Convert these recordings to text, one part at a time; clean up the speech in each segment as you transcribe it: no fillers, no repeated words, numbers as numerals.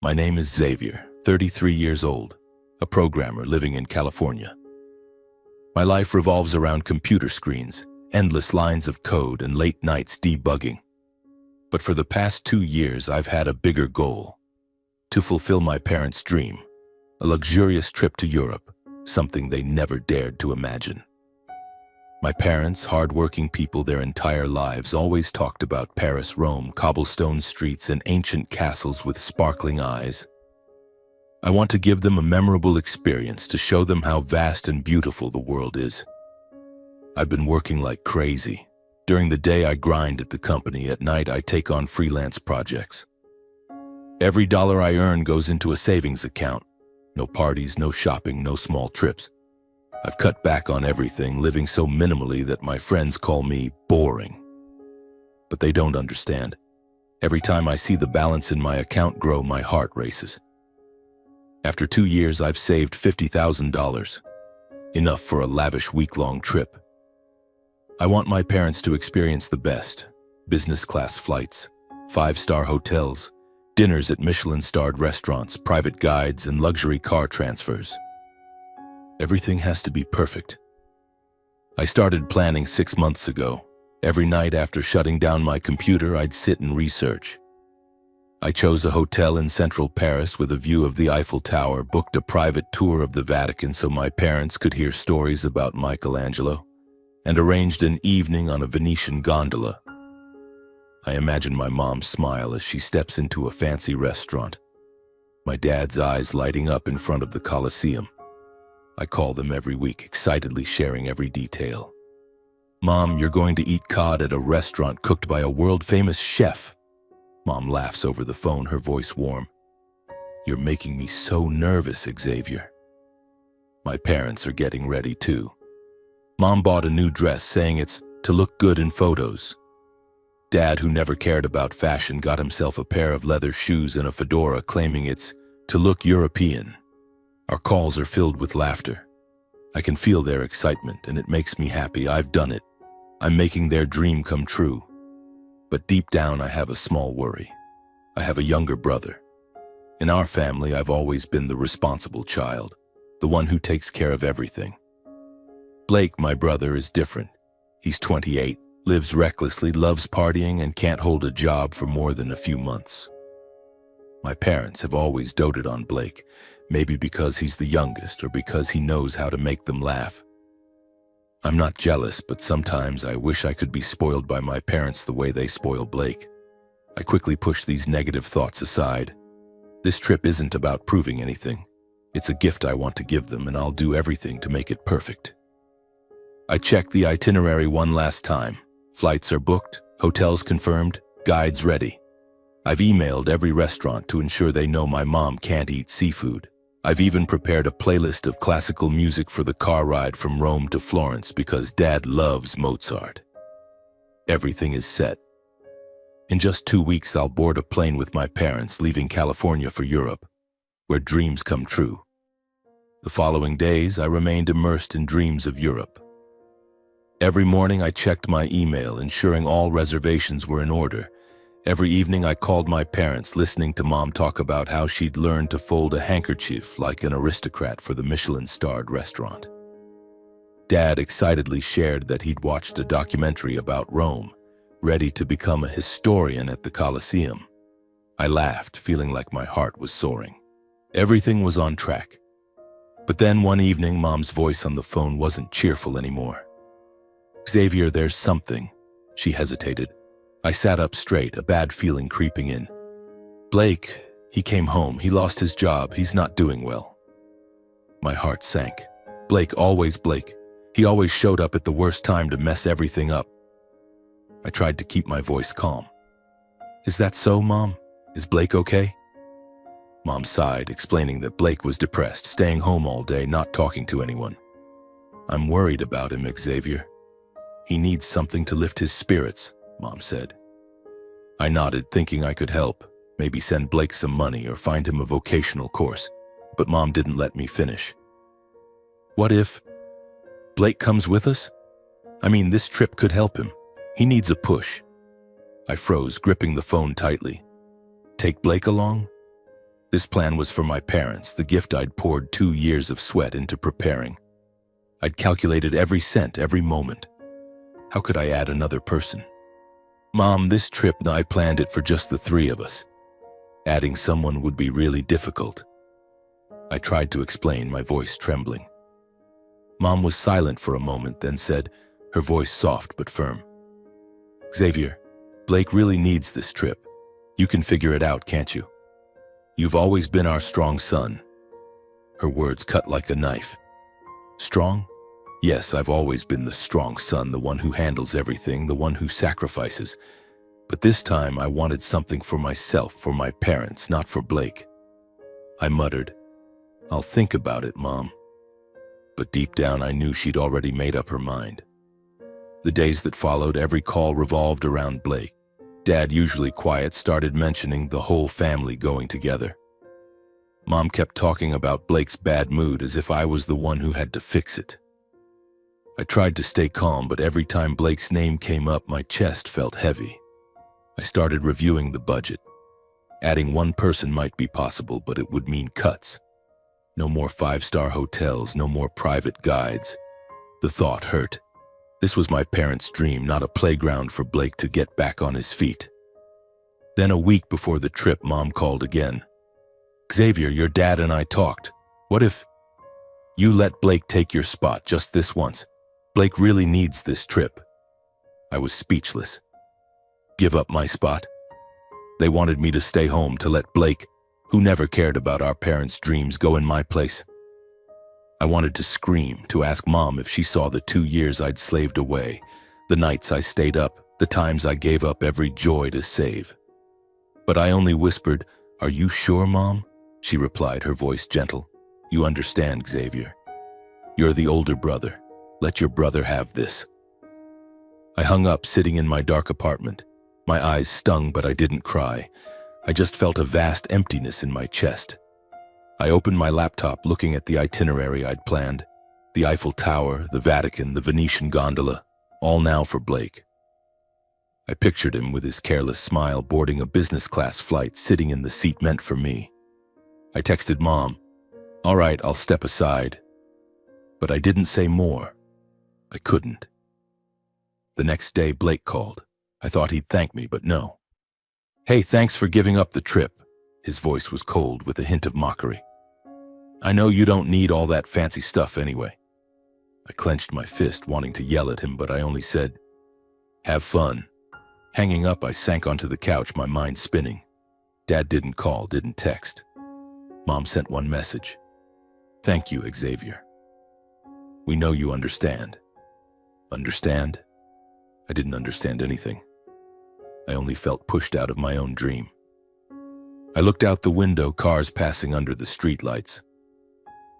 My name is Xavier, 33 years old, a programmer living in California. My life revolves around computer screens, endless lines of code, and late nights debugging. But for the past 2 years, I've had a bigger goal: to fulfill my parents' dream, a luxurious trip to Europe, something they never dared to imagine. My parents, hard-working people their entire lives, always talked about Paris, Rome, cobblestone streets, and ancient castles with sparkling eyes. I want to give them a memorable experience to show them how vast and beautiful the world is. I've been working like crazy. During the day, I grind at the company. At night, I take on freelance projects. Every dollar I earn goes into a savings account. No parties, no shopping, no small trips. I've cut back on everything, living so minimally that my friends call me boring. But they don't understand. Every time I see the balance in my account grow, my heart races. After 2 years, I've saved $50,000, enough for a lavish week-long trip. I want my parents to experience the best: business-class flights, 5-star hotels, dinners at Michelin-starred restaurants, private guides, and luxury car transfers. Everything has to be perfect. I started planning 6 months ago. Every night after shutting down my computer, I'd sit and research. I chose a hotel in central Paris with a view of the Eiffel Tower, booked a private tour of the Vatican so my parents could hear stories about Michelangelo, and arranged an evening on a Venetian gondola. I imagine my mom's smile as she steps into a fancy restaurant, my dad's eyes lighting up in front of the Colosseum. I call them every week, excitedly sharing every detail. "Mom, you're going to eat cod at a restaurant cooked by a world-famous chef." Mom laughs over the phone, her voice warm. "You're making me so nervous, Xavier." My parents are getting ready too. Mom bought a new dress, saying it's to look good in photos. Dad, who never cared about fashion, got himself a pair of leather shoes and a fedora, claiming it's to look European. Our calls are filled with laughter. I can feel their excitement, and it makes me happy. I've done it. I'm making their dream come true. But deep down, I have a small worry. I have a younger brother. In our family, I've always been the responsible child, the one who takes care of everything. Blake, my brother, is different. He's 28, lives recklessly, loves partying, and can't hold a job for more than a few months. My parents have always doted on Blake, maybe because he's the youngest or because he knows how to make them laugh. I'm not jealous, but sometimes I wish I could be spoiled by my parents the way they spoil Blake. I quickly push these negative thoughts aside. This trip isn't about proving anything. It's a gift I want to give them, and I'll do everything to make it perfect. I check the itinerary one last time. Flights are booked, hotels confirmed, guides ready. I've emailed every restaurant to ensure they know my mom can't eat seafood. I've even prepared a playlist of classical music for the car ride from Rome to Florence because Dad loves Mozart. Everything is set. In just 2 weeks, I'll board a plane with my parents, leaving California for Europe, where dreams come true. The following days, I remained immersed in dreams of Europe. Every morning, I checked my email, ensuring all reservations were in order. Every evening, I called my parents, listening to Mom talk about how she'd learned to fold a handkerchief like an aristocrat for the Michelin-starred restaurant. Dad excitedly shared that he'd watched a documentary about Rome, ready to become a historian at the Colosseum. I laughed, feeling like my heart was soaring. Everything was on track. But then one evening, Mom's voice on the phone wasn't cheerful anymore. "Xavier, there's something." She hesitated. I sat up straight, a bad feeling creeping in. "Blake, he came home. He lost his job. He's not doing well." My heart sank. Blake. He always showed up at the worst time to mess everything up. I tried to keep my voice calm. "Is that so, Mom? Is Blake okay?" Mom sighed, explaining that Blake was depressed, staying home all day, not talking to anyone. "I'm worried about him, Xavier. He needs something to lift his spirits," Mom said. I nodded, thinking I could help, maybe send Blake some money or find him a vocational course, but Mom didn't let me finish. "What if Blake comes with us? I mean, this trip could help him. He needs a push." I froze, gripping the phone tightly. "Take Blake along?" This plan was for my parents, the gift I'd poured 2 years of sweat into preparing. I'd calculated every cent, every moment. How could I add another person? Mom, this trip, I planned it for just the 3 of us. Adding someone would be really difficult. I tried to explain, my voice trembling. Mom was silent for a moment, then said, her voice soft but firm, Xavier, Blake really needs this trip. You can figure it out, can't you? You've always been our strong son. Her words cut like a knife. Strong? Yes, I've always been the strong son, the one who handles everything, the one who sacrifices. But this time I wanted something for myself, for my parents, not for Blake. I muttered, I'll think about it, Mom. But deep down I knew she'd already made up her mind. The days that followed, every call revolved around Blake. Dad, usually quiet, started mentioning the whole family going together. Mom kept talking about Blake's bad mood as if I was the one who had to fix it. I tried to stay calm, but every time Blake's name came up, my chest felt heavy. I started reviewing the budget. Adding one person might be possible, but it would mean cuts. No more 5-star hotels, no more private guides. The thought hurt. This was my parents' dream, not a playground for Blake to get back on his feet. Then a week before the trip, Mom called again. Xavier, your dad and I talked. What if you let Blake take your spot just this once? Blake really needs this trip. I was speechless. Give up my spot? They wanted me to stay home to let Blake, who never cared about our parents' dreams, go in my place. I wanted to scream, to ask Mom if she saw the 2 years I'd slaved away, the nights I stayed up, the times I gave up every joy to save. But I only whispered, Are you sure, Mom? She replied, her voice gentle. You understand, Xavier. You're the older brother. Let your brother have this. I hung up, sitting in my dark apartment. My eyes stung, but I didn't cry. I just felt a vast emptiness in my chest. I opened my laptop, looking at the itinerary I'd planned. The Eiffel Tower, the Vatican, the Venetian gondola, all now for Blake. I pictured him with his careless smile boarding a business-class flight, sitting in the seat meant for me. I texted Mom, All right, I'll step aside. But I didn't say more. I couldn't. The next day, Blake called. I thought he'd thank me, but no. Hey, thanks for giving up the trip. His voice was cold with a hint of mockery. I know you don't need all that fancy stuff anyway. I clenched my fist, wanting to yell at him, but I only said, Have fun. Hanging up, I sank onto the couch, my mind spinning. Dad didn't call, didn't text. Mom sent one message. Thank you, Xavier. We know you understand. Understand? I didn't understand anything. I only felt pushed out of my own dream. I looked out the window, cars passing under the streetlights.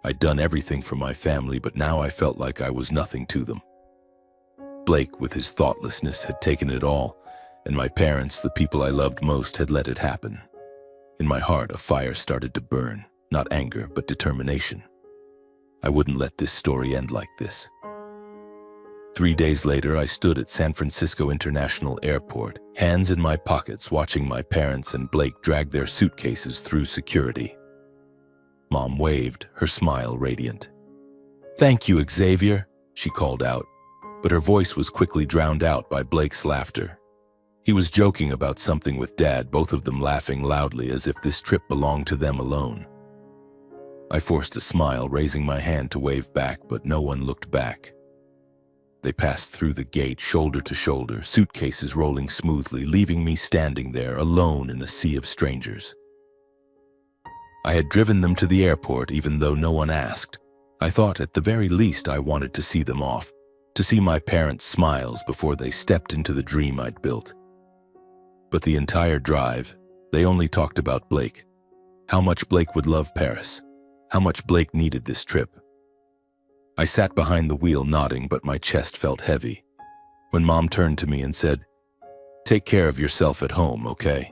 I'd done everything for my family, but now I felt like I was nothing to them. Blake, with his thoughtlessness, had taken it all, and my parents, the people I loved most, had let it happen. In my heart, a fire started to burn, not anger, but determination. I wouldn't let this story end like this. 3 days later, I stood at San Francisco International Airport, hands in my pockets, watching my parents and Blake drag their suitcases through security. Mom waved, her smile radiant. Thank you, Xavier, she called out, but her voice was quickly drowned out by Blake's laughter. He was joking about something with Dad, both of them laughing loudly as if this trip belonged to them alone. I forced a smile, raising my hand to wave back, but no one looked back. They passed through the gate, shoulder to shoulder, suitcases rolling smoothly, leaving me standing there, alone in a sea of strangers. I had driven them to the airport, even though no one asked. I thought at the very least I wanted to see them off, to see my parents' smiles before they stepped into the dream I'd built. But the entire drive, they only talked about Blake. How much Blake would love Paris. How much Blake needed this trip. I sat behind the wheel nodding, but my chest felt heavy. When Mom turned to me and said, Take care of yourself at home, okay?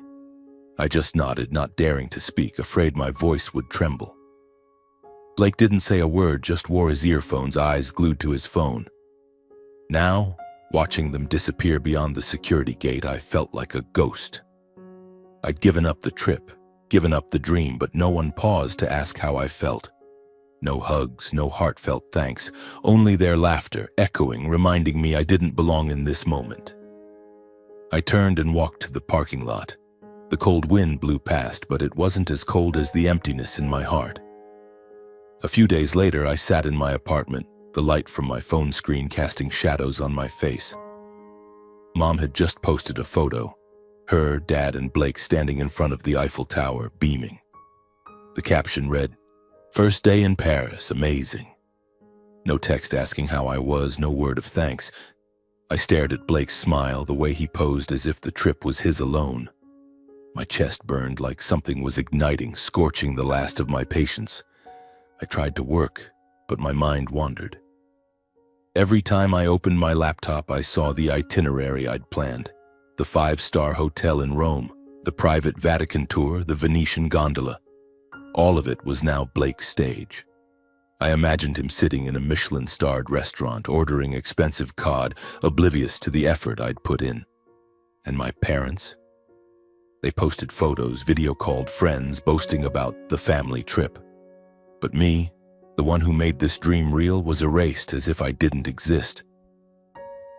I just nodded, not daring to speak, afraid my voice would tremble. Blake didn't say a word, just wore his earphones, eyes glued to his phone. Now, watching them disappear beyond the security gate, I felt like a ghost. I'd given up the trip, given up the dream, but no one paused to ask how I felt. No hugs, no heartfelt thanks, only their laughter echoing, reminding me I didn't belong in this moment. I turned and walked to the parking lot. The cold wind blew past, but it wasn't as cold as the emptiness in my heart. A few days later, I sat in my apartment, the light from my phone screen casting shadows on my face. Mom had just posted a photo. Her, Dad, and Blake standing in front of the Eiffel Tower, beaming. The caption read, "First day in Paris, amazing." No text asking how I was, no word of thanks. I stared at Blake's smile, the way he posed as if the trip was his alone. My chest burned like something was igniting, scorching the last of my patience. I tried to work, but my mind wandered. Every time I opened my laptop, I saw the itinerary I'd planned. The 5-star hotel in Rome, the private Vatican tour, the Venetian gondola. All of it was now Blake's stage. I imagined him sitting in a Michelin-starred restaurant, ordering expensive cod, oblivious to the effort I'd put in. And my parents? They posted photos, video-called friends, boasting about the family trip. But me, the one who made this dream real, was erased as if I didn't exist.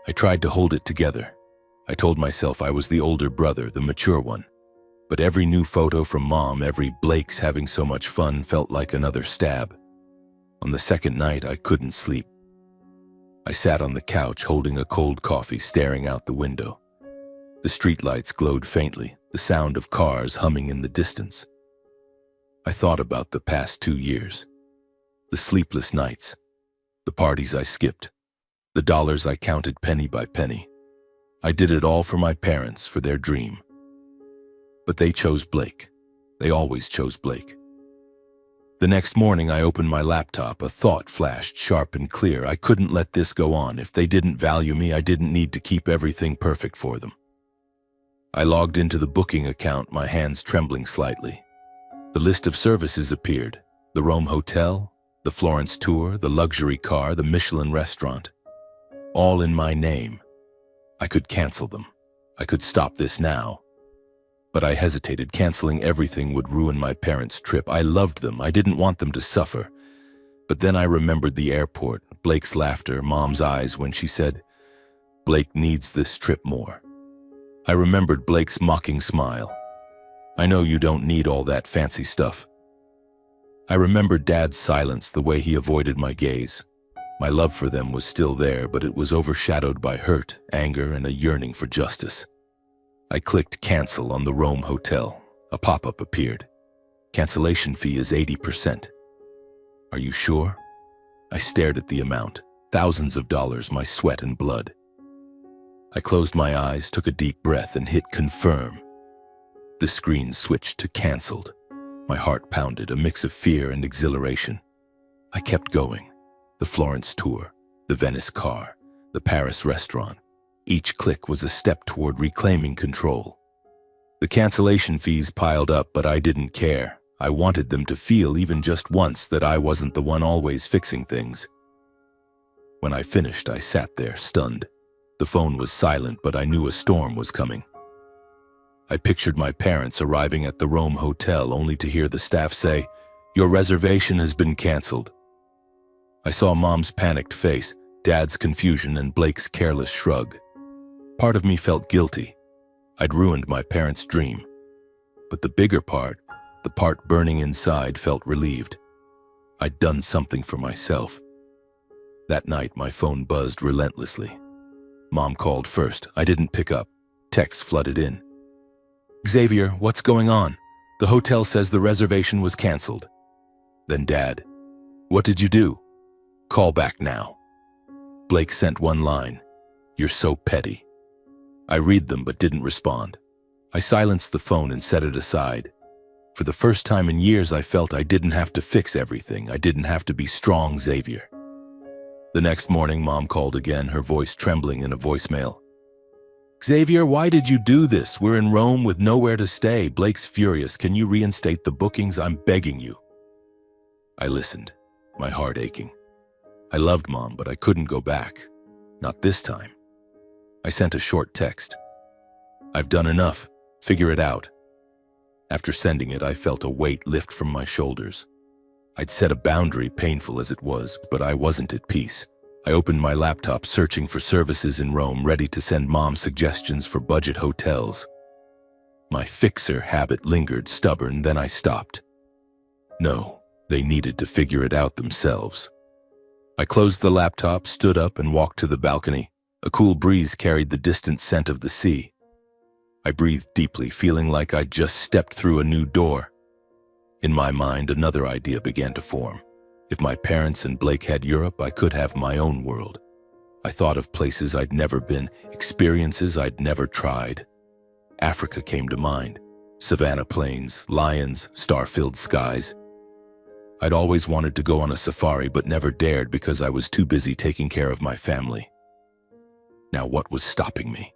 I tried to hold it together. I told myself I was the older brother, the mature one. But every new photo from Mom, every "Blake's having so much fun," felt like another stab. On the second night, I couldn't sleep. I sat on the couch holding a cold coffee, staring out the window. The streetlights glowed faintly, the sound of cars humming in the distance. I thought about the past 2 years. The sleepless nights, the parties I skipped, the dollars I counted penny by penny. I did it all for my parents, for their dream. But they chose Blake. They always chose Blake. The next morning, I opened my laptop. A thought flashed sharp and clear. I couldn't let this go on. If they didn't value me, I didn't need to keep everything perfect for them. I logged into the booking account, my hands trembling slightly. The list of services appeared. The Rome hotel, the Florence tour, the luxury car, the Michelin restaurant. All in my name. I could cancel them. I could stop this now. But I hesitated. Canceling everything would ruin my parents' trip. I loved them. I didn't want them to suffer. But then I remembered the airport, Blake's laughter, Mom's eyes when she said, "Blake needs this trip more." I remembered Blake's mocking smile. "I know you don't need all that fancy stuff." I remembered Dad's silence, the way he avoided my gaze. My love for them was still there, but it was overshadowed by hurt, anger, and a yearning for justice. I clicked cancel on the Rome hotel. A pop-up appeared. Cancellation fee is 80%. Are you sure? I stared at the amount. Thousands of dollars, my sweat and blood. I closed my eyes, took a deep breath, and hit confirm. The screen switched to canceled. My heart pounded, a mix of fear and exhilaration. I kept going. The Florence tour, the Venice car, the Paris restaurant. Each click was a step toward reclaiming control. The cancellation fees piled up, but I didn't care. I wanted them to feel, even just once, that I wasn't the one always fixing things. When I finished, I sat there, stunned. The phone was silent, but I knew a storm was coming. I pictured my parents arriving at the Rome hotel, only to hear the staff say, "Your reservation has been canceled." I saw Mom's panicked face, Dad's confusion, and Blake's careless shrug. Part of me felt guilty. I'd ruined my parents' dream. But the bigger part, the part burning inside, felt relieved. I'd done something for myself. That night, my phone buzzed relentlessly. Mom called first. I didn't pick up. Texts flooded in. "Xavier, what's going on? The hotel says the reservation was canceled." Then Dad, "What did you do?" "Call back now." Blake sent one line, "You're so petty." I read them but didn't respond. I silenced the phone and set it aside. For the first time in years, I felt I didn't have to fix everything. I didn't have to be strong, Xavier. The next morning, Mom called again, her voice trembling in a voicemail. "Xavier, why did you do this? We're in Rome with nowhere to stay. Blake's furious. Can you reinstate the bookings? I'm begging you." I listened, my heart aching. I loved Mom, but I couldn't go back. Not this time. I sent a short text. "I've done enough. Figure it out." After sending it, I felt a weight lift from my shoulders. I'd set a boundary, painful as it was, but I wasn't at peace. I opened my laptop, searching for services in Rome, ready to send Mom suggestions for budget hotels. My fixer habit lingered stubborn, then I stopped. No, they needed to figure it out themselves. I closed the laptop, stood up, and walked to the balcony. A cool breeze carried the distant scent of the sea. I breathed deeply, feeling like I'd just stepped through a new door. In my mind, another idea began to form. If my parents and Blake had Europe, I could have my own world. I thought of places I'd never been, experiences I'd never tried. Africa came to mind. Savannah plains, lions, star-filled skies. I'd always wanted to go on a safari but never dared because I was too busy taking care of my family. Now what was stopping me?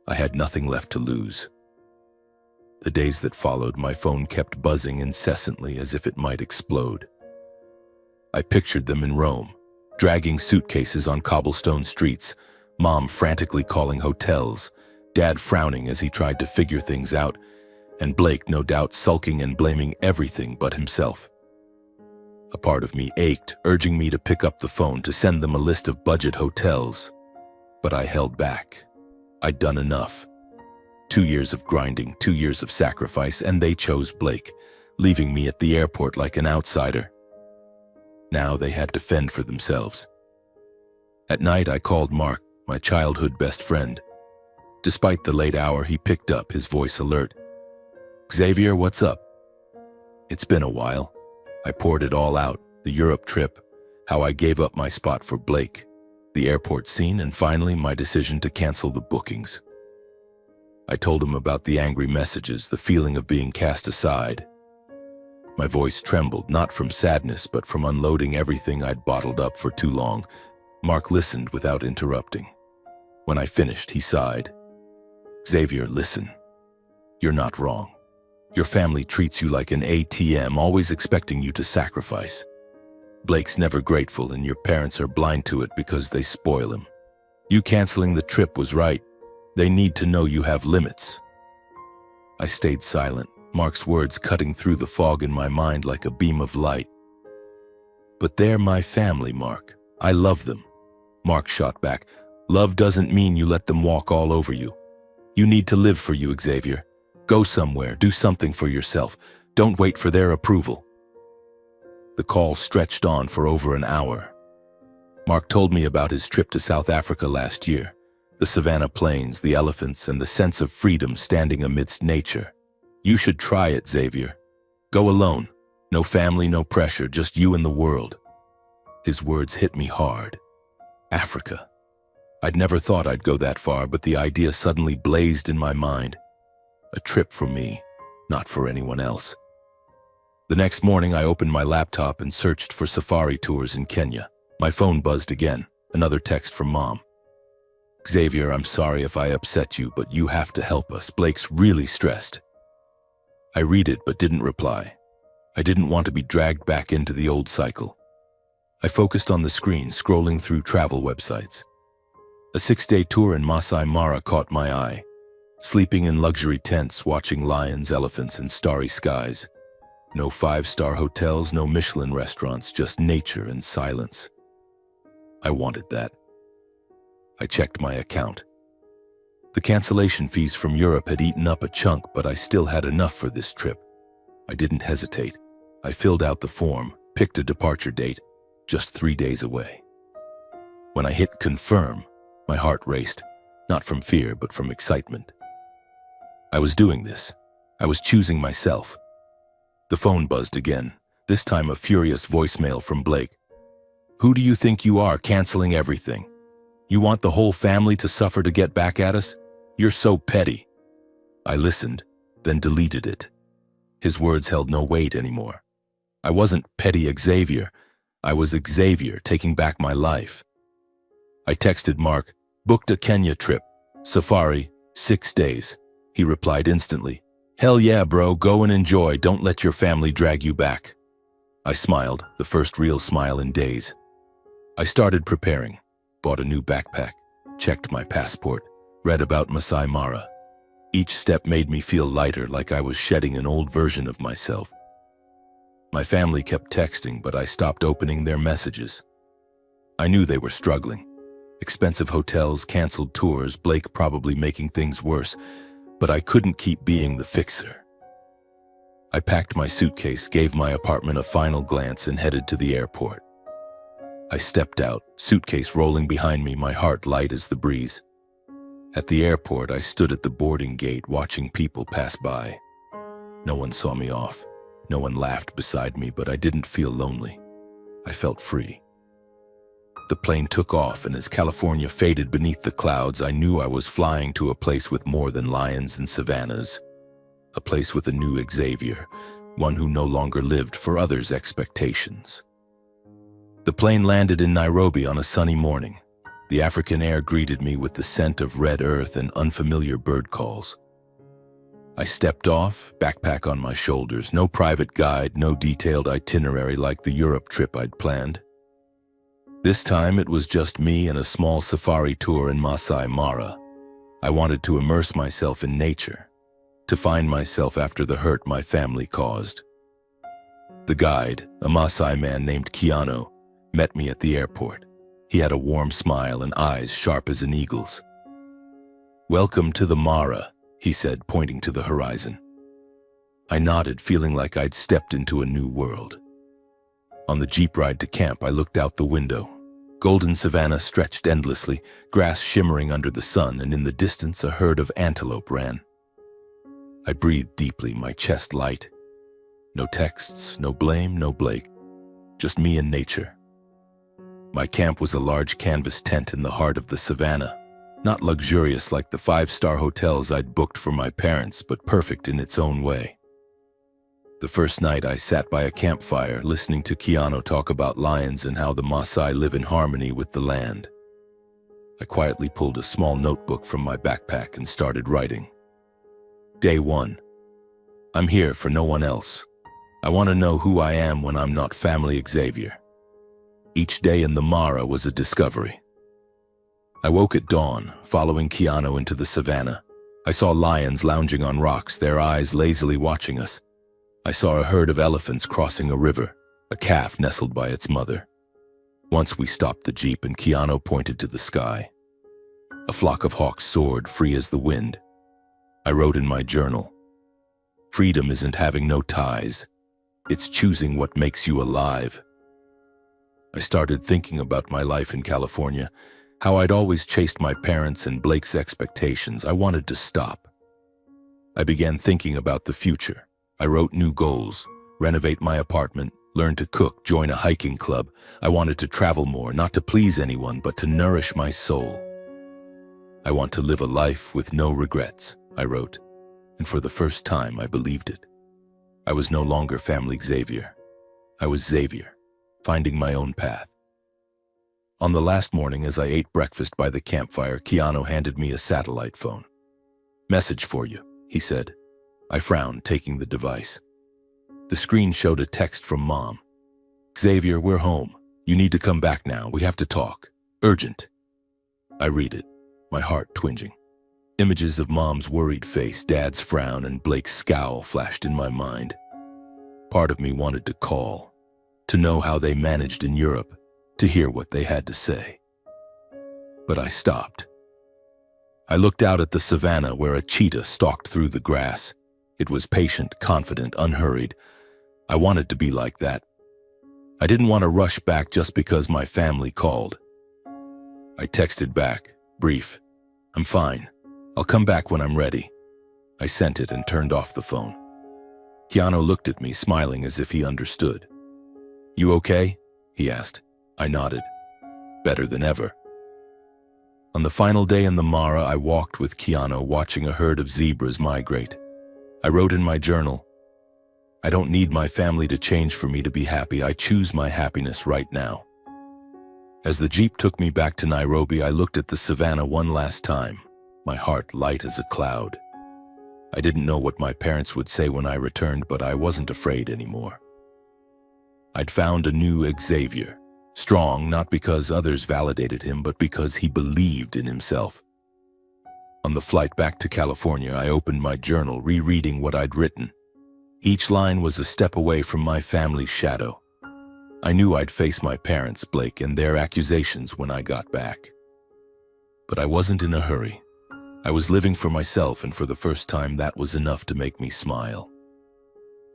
I had nothing left to lose. The days that followed, my phone kept buzzing incessantly as if it might explode. I pictured them in Rome, dragging suitcases on cobblestone streets, Mom frantically calling hotels, Dad frowning as he tried to figure things out, and Blake no doubt sulking and blaming everything but himself. A part of me ached, urging me to pick up the phone to send them a list of budget hotels. But I held back. I'd done enough. 2 years of grinding, 2 years of sacrifice, and they chose Blake, leaving me at the airport like an outsider. Now they had to fend for themselves. At night, I called Mark, my childhood best friend. Despite the late hour, he picked up, his voice alert. "Xavier, what's up?" It's been a while. I poured it all out, the Europe trip, how I gave up my spot for Blake, the airport scene, and finally my decision to cancel the bookings. I told him about the angry messages, the feeling of being cast aside. My voice trembled, not from sadness, but from unloading everything I'd bottled up for too long. Mark listened without interrupting. When I finished, he sighed. "Xavier, listen. You're not wrong. Your family treats you like an ATM, always expecting you to sacrifice. Blake's never grateful, and your parents are blind to it because they spoil him. You canceling the trip was right. They need to know you have limits." I stayed silent, Mark's words cutting through the fog in my mind like a beam of light. "But they're my family, Mark. I love them." Mark shot back. "Love doesn't mean you let them walk all over you. You need to live for you, Xavier. Go somewhere, do something for yourself. Don't wait for their approval." The call stretched on for over an hour. Mark told me about his trip to South Africa last year, the Savannah plains, the elephants, and the sense of freedom standing amidst nature. "You should try it, Xavier. Go alone. No family, no pressure, just you and the world." His words hit me hard. Africa. I'd never thought I'd go that far, but the idea suddenly blazed in my mind. A trip for me, not for anyone else. The next morning, I opened my laptop and searched for safari tours in Kenya. My phone buzzed again, another text from Mom. "Xavier, I'm sorry if I upset you, but you have to help us. Blake's really stressed." I read it but didn't reply. I didn't want to be dragged back into the old cycle. I focused on the screen, scrolling through travel websites. A 6-day tour in Masai Mara caught my eye. Sleeping in luxury tents, watching lions, elephants, and starry skies. No 5-star hotels, no Michelin restaurants, just nature and silence. I wanted that. I checked my account. The cancellation fees from Europe had eaten up a chunk, but I still had enough for this trip. I didn't hesitate. I filled out the form, picked a departure date, just 3 days away. When I hit confirm, my heart raced, not from fear, but from excitement. I was doing this. I was choosing myself. The phone buzzed again, this time a furious voicemail from Blake. "Who do you think you are, canceling everything? You want the whole family to suffer to get back at us? You're so petty." I listened, then deleted it. His words held no weight anymore. I wasn't petty Xavier. I was Xavier taking back my life. I texted Mark, "Booked a Kenya trip. Safari, 6 days." He replied instantly, "Hell yeah, bro, go and enjoy. Don't let your family drag you back." I smiled, the first real smile in days. I started preparing, bought a new backpack, checked my passport, read about Masai Mara. Each step made me feel lighter, like I was shedding an old version of myself. My family kept texting, but I stopped opening their messages. I knew they were struggling. Expensive hotels, canceled tours, Blake probably making things worse, but I couldn't keep being the fixer. I packed my suitcase, gave my apartment a final glance, and headed to the airport. I stepped out, suitcase rolling behind me, my heart light as the breeze. At the airport, I stood at the boarding gate watching people pass by. No one saw me off. No one laughed beside me, but I didn't feel lonely. I felt free. The plane took off, and as California faded beneath the clouds, I knew I was flying to a place with more than lions and savannas. A place with a new Xavier, one who no longer lived for others' expectations. The plane landed in Nairobi on a sunny morning. The African air greeted me with the scent of red earth and unfamiliar bird calls. I stepped off, backpack on my shoulders, no private guide, no detailed itinerary like the Europe trip I'd planned. This time it was just me and a small safari tour in Masai Mara. I wanted to immerse myself in nature, to find myself after the hurt my family caused. The guide, a Masai man named Keanu, met me at the airport. He had a warm smile and eyes sharp as an eagle's. "Welcome to the Mara," he said, pointing to the horizon. I nodded, feeling like I'd stepped into a new world. On the jeep ride to camp, I looked out the window. Golden savanna stretched endlessly, grass shimmering under the sun, and in the distance a herd of antelope ran. I breathed deeply, my chest light. No texts, no blame, no Blake. Just me and nature. My camp was a large canvas tent in the heart of the savannah, not luxurious like the five-star hotels I'd booked for my parents, but perfect in its own way. The first night I sat by a campfire, listening to Keanu talk about lions and how the Maasai live in harmony with the land. I quietly pulled a small notebook from my backpack and started writing. Day 1. I'm here for no one else. I want to know who I am when I'm not family Xavier. Each day in the Mara was a discovery. I woke at dawn, following Keanu into the savannah. I saw lions lounging on rocks, their eyes lazily watching us. I saw a herd of elephants crossing a river, a calf nestled by its mother. Once we stopped the jeep and Keanu pointed to the sky. A flock of hawks soared, free as the wind. I wrote in my journal, "Freedom isn't having no ties. It's choosing what makes you alive." I started thinking about my life in California, how I'd always chased my parents' and Blake's expectations. I wanted to stop. I began thinking about the future. I wrote new goals: renovate my apartment, learn to cook, join a hiking club. I wanted to travel more, not to please anyone, but to nourish my soul. I want to live a life with no regrets, I wrote, and for the first time I believed it. I was no longer family Xavier. I was Xavier, finding my own path. On the last morning, as I ate breakfast by the campfire, Keanu handed me a satellite phone. "Message for you," he said. I frowned, taking the device. The screen showed a text from Mom. "Xavier, we're home. You need to come back now. We have to talk. Urgent." I read it, my heart twinging. Images of Mom's worried face, Dad's frown, and Blake's scowl flashed in my mind. Part of me wanted to call, to know how they managed in Europe, to hear what they had to say. But I stopped. I looked out at the savannah where a cheetah stalked through the grass. It was patient, confident, unhurried. I wanted to be like that. I didn't want to rush back just because my family called. I texted back, brief, "I'm fine. I'll come back when I'm ready." I sent it and turned off the phone. Keanu looked at me, smiling as if he understood. "You okay?" he asked. I nodded. Better than ever. On the final day in the Mara, I walked with Keanu, watching a herd of zebras migrate. I wrote in my journal, "I don't need my family to change for me to be happy. I choose my happiness right now." As the jeep took me back to Nairobi, I looked at the savannah one last time, my heart light as a cloud. I didn't know what my parents would say when I returned, but I wasn't afraid anymore. I'd found a new Xavier, strong not because others validated him, but because he believed in himself. On the flight back to California, I opened my journal, rereading what I'd written. Each line was a step away from my family's shadow. I knew I'd face my parents, Blake, and their accusations when I got back. But I wasn't in a hurry. I was living for myself, and for the first time, that was enough to make me smile.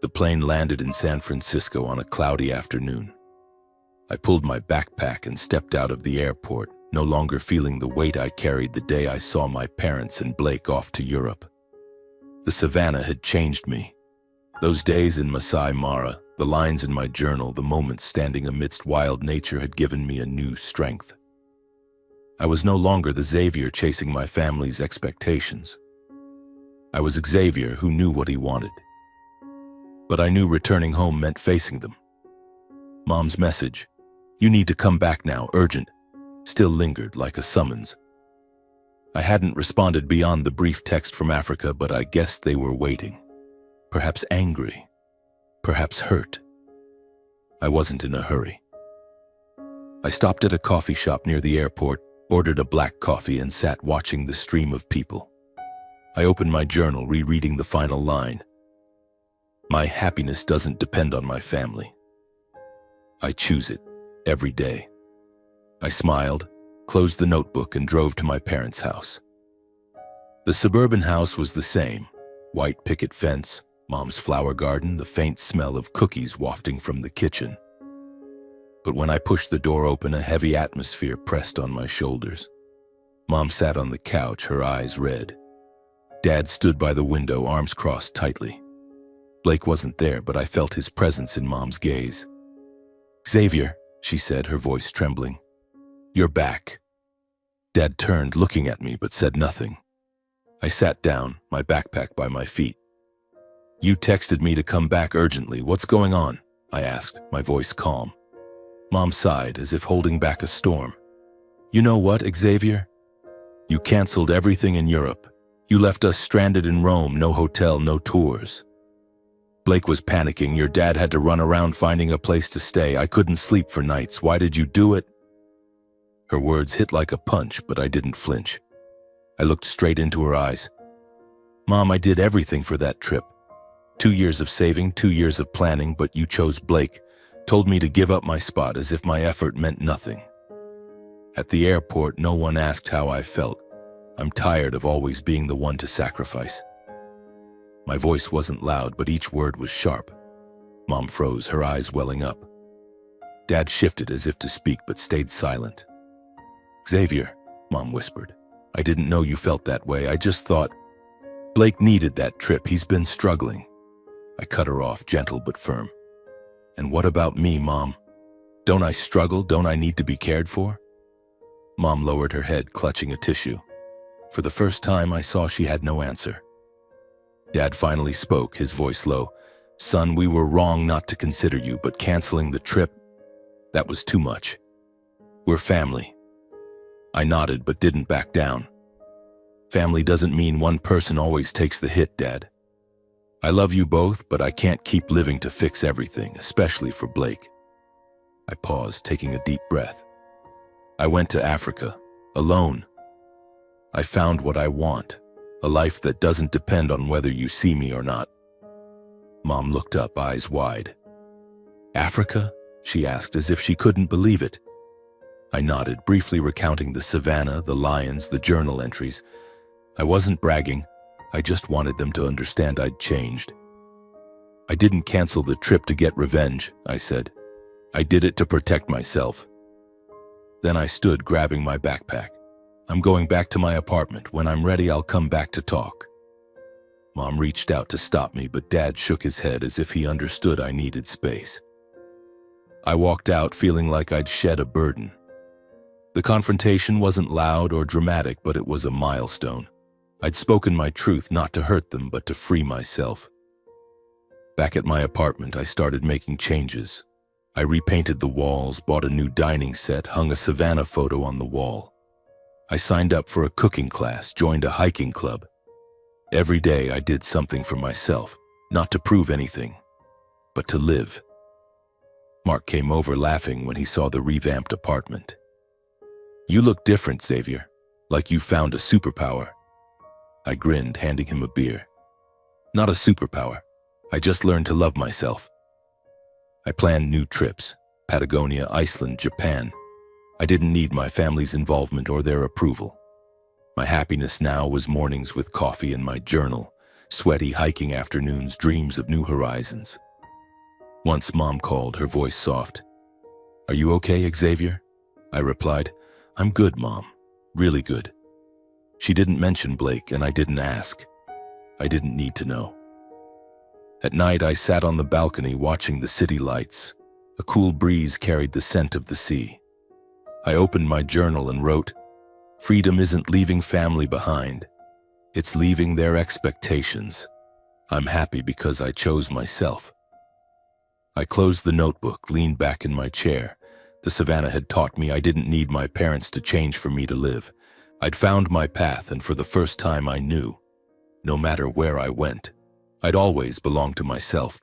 The plane landed in San Francisco on a cloudy afternoon. I pulled my backpack and stepped out of the airport, no longer feeling the weight I carried the day I saw my parents and Blake off to Europe. The savannah had changed me. Those days in Masai Mara, the lines in my journal, the moments standing amidst wild nature had given me a new strength. I was no longer the Xavier chasing my family's expectations. I was Xavier who knew what he wanted. But I knew returning home meant facing them. Mom's message, "You need to come back now, urgent," still lingered like a summons. I hadn't responded beyond the brief text from Africa, but I guessed they were waiting. Perhaps angry, perhaps hurt. I wasn't in a hurry. I stopped at a coffee shop near the airport, ordered a black coffee, and sat watching the stream of people. I opened my journal, rereading the final line. My happiness doesn't depend on my family. I choose it every day. I smiled, closed the notebook, and drove to my parents' house. The suburban house was the same. White picket fence, Mom's flower garden, the faint smell of cookies wafting from the kitchen. But when I pushed the door open, a heavy atmosphere pressed on my shoulders. Mom sat on the couch, her eyes red. Dad stood by the window, arms crossed tightly. Blake wasn't there, but I felt his presence in Mom's gaze. "Xavier," she said, her voice trembling. "You're back." Dad turned, looking at me, but said nothing. I sat down, my backpack by my feet. "You texted me to come back urgently. What's going on?" I asked, my voice calm. Mom sighed, as if holding back a storm. "You know what, Xavier? You canceled everything in Europe. You left us stranded in Rome, no hotel, no tours. Blake was panicking. Your dad had to run around finding a place to stay. I couldn't sleep for nights. Why did you do it?" Her words hit like a punch, but I didn't flinch. I looked straight into her eyes. "Mom, I did everything for that trip. 2 years of saving, 2 years of planning, but you chose Blake, told me to give up my spot as if my effort meant nothing. At the airport, no one asked how I felt. I'm tired of always being the one to sacrifice." My voice wasn't loud, but each word was sharp. Mom froze, her eyes welling up. Dad shifted as if to speak, but stayed silent. "Xavier," Mom whispered, "I didn't know you felt that way. I just thought Blake needed that trip. He's been struggling." I cut her off, gentle but firm. "And what about me, Mom? Don't I struggle? Don't I need to be cared for?" Mom lowered her head, clutching a tissue. For the first time, I saw she had no answer. Dad finally spoke, his voice low. "Son, we were wrong not to consider you, but canceling the trip, that was too much. We're family." I nodded but didn't back down. "Family doesn't mean one person always takes the hit, Dad. I love you both, but I can't keep living to fix everything, especially for Blake." I paused, taking a deep breath. "I went to Africa, alone. I found what I want, a life that doesn't depend on whether you see me or not." Mom looked up, eyes wide. "Africa?" she asked, as if she couldn't believe it. I nodded, briefly recounting the savannah, the lions, the journal entries. I wasn't bragging. I just wanted them to understand I'd changed. "I didn't cancel the trip to get revenge," I said. "I did it to protect myself." Then I stood, grabbing my backpack. "I'm going back to my apartment. When I'm ready, I'll come back to talk." Mom reached out to stop me, but Dad shook his head as if he understood I needed space. I walked out, feeling like I'd shed a burden. The confrontation wasn't loud or dramatic, but it was a milestone. I'd spoken my truth, not to hurt them, but to free myself. Back at my apartment, I started making changes. I repainted the walls, bought a new dining set, hung a Savannah photo on the wall. I signed up for a cooking class, joined a hiking club. Every day I did something for myself, not to prove anything, but to live. Mark came over laughing when he saw the revamped apartment. "You look different, Xavier, like you found a superpower." I grinned, handing him a beer. Not a superpower. I just learned to love myself. I planned new trips: Patagonia, Iceland, Japan. I didn't need my family's involvement or their approval. My happiness now was mornings with coffee and my journal, sweaty hiking afternoons, dreams of new horizons. Once Mom called, her voice soft. "Are you okay, Xavier?" I replied, "I'm good, Mom. Really good." She didn't mention Blake, and I didn't ask. I didn't need to know. At night, I sat on the balcony watching the city lights. A cool breeze carried the scent of the sea. I opened my journal and wrote, "Freedom isn't leaving family behind. It's leaving their expectations. I'm happy because I chose myself." I closed the notebook, leaned back in my chair. The savannah had taught me I didn't need my parents to change for me to live. I'd found my path, and for the first time I knew, no matter where I went, I'd always belong to myself.